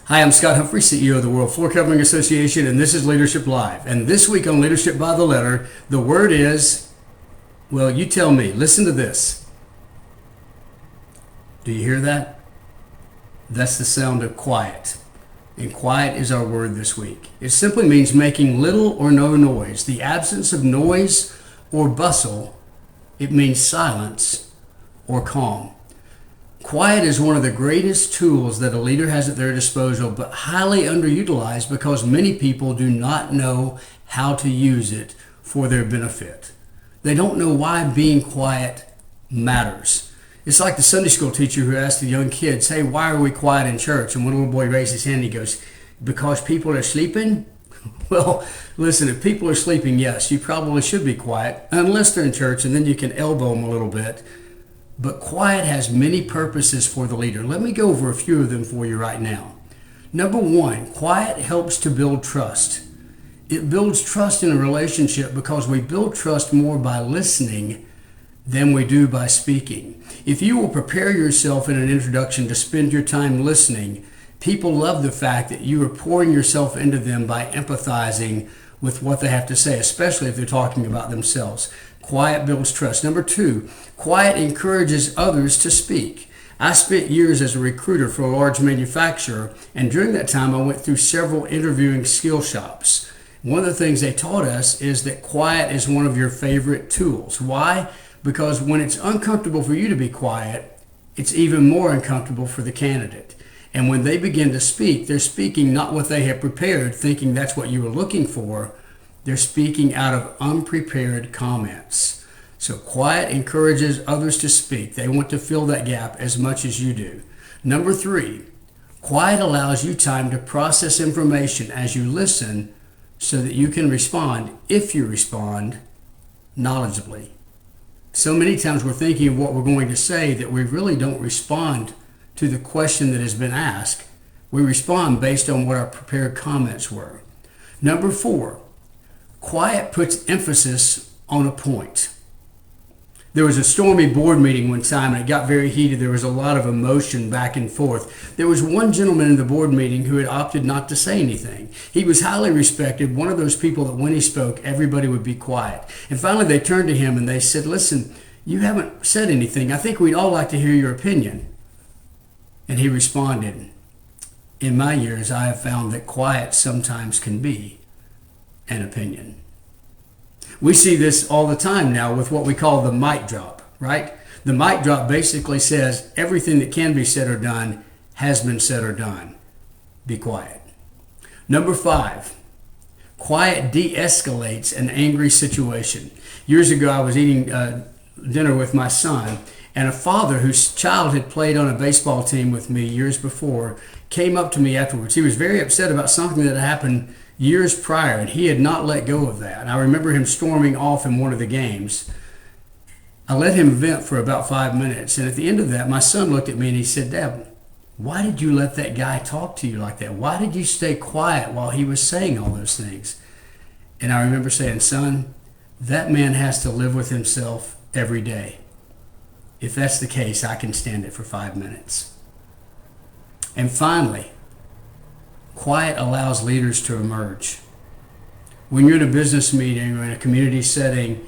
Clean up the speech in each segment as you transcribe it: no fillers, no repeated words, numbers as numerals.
Hi, I'm Scott Humphrey, CEO of the World Floor Covering Association, and this is Leadership Live. And this week on Leadership by the Letter, the word is, well, you tell me. Listen to this. Do you hear that? That's the sound of quiet. And quiet is our word this week. It simply means making little or no noise. The absence of noise or bustle. It means silence or calm. Quiet is one of the greatest tools that a leader has at their disposal, but highly underutilized because many people do not know how to use it for their benefit. They don't know why being quiet matters. It's like the Sunday school teacher who asked the young kids, hey, why are we quiet in church? And one little boy raised his hand and he goes, because people are sleeping? Well, listen, if people are sleeping, yes, you probably should be quiet, unless they're in church, and then you can elbow them a little bit. But quiet has many purposes for the leader. Let me go over a few of them for you right now. Number one, quiet helps to build trust. It builds trust in a relationship because we build trust more by listening than we do by speaking. If you will prepare yourself in an introduction to spend your time listening, people love the fact that you are pouring yourself into them by empathizing with what they have to say, especially if they're talking about themselves. Quiet builds trust. Number two, quiet encourages others to speak. I spent years as a recruiter for a large manufacturer, and during that time I went through several interviewing skill shops. One of the things they taught us is that quiet is one of your favorite tools. Why? Because when it's uncomfortable for you to be quiet, it's even more uncomfortable for the candidate. And when they begin to speak, they're speaking not what they have prepared, thinking that's what you were looking for. They're speaking out of unprepared comments. So quiet encourages others to speak. They want to fill that gap as much as you do. Number three, quiet allows you time to process information as you listen so that you can respond, if you respond, knowledgeably. So many times we're thinking of what we're going to say that we really don't respond to the question that has been asked. We respond based on what our prepared comments were. Number four, quiet puts emphasis on a point. There was a stormy board meeting one time and it got very heated. There was a lot of emotion back and forth. There was one gentleman in the board meeting who had opted not to say anything. He was highly respected, one of those people that when he spoke, everybody would be quiet. And finally they turned to him and they said, listen, you haven't said anything. I think we'd all like to hear your opinion. And he responded, in my years, I have found that quiet sometimes can be an opinion. We see this all the time now with what we call the mic drop, right? The mic drop basically says everything that can be said or done has been said or done. Be quiet. Number five, quiet de-escalates an angry situation. Years ago, I was eating dinner with my son, and a father whose child had played on a baseball team with me years before came up to me afterwards. He was very upset about something that happened years prior, and he had not let go of that. And I remember him storming off in one of the games. I let him vent for about 5 minutes, and at the end of that, my son looked at me and he said, Dad, why did you let that guy talk to you like that? Why did you stay quiet while he was saying all those things? And I remember saying, son, that man has to live with himself every day. If that's the case, I can stand it for 5 minutes. And finally, quiet allows leaders to emerge. When you're in a business meeting or in a community setting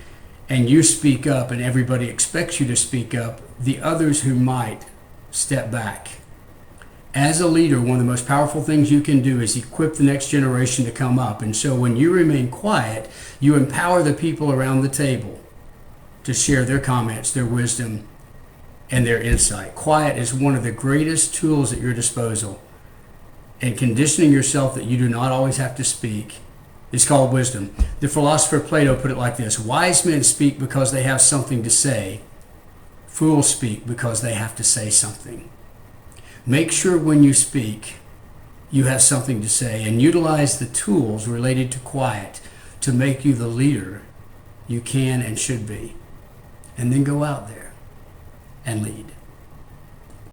and you speak up and everybody expects you to speak up, the others who might step back. As a leader, one of the most powerful things you can do is equip the next generation to come up. And so when you remain quiet, you empower the people around the table to share their comments, their wisdom, and their insight. Quiet is one of the greatest tools at your disposal. And conditioning yourself that you do not always have to speak is called wisdom. The philosopher Plato put it like this: wise men speak because they have something to say. Fools speak because they have to say something. Make sure when you speak, you have something to say, and utilize the tools related to quiet to make you the leader you can and should be. And then go out there and lead.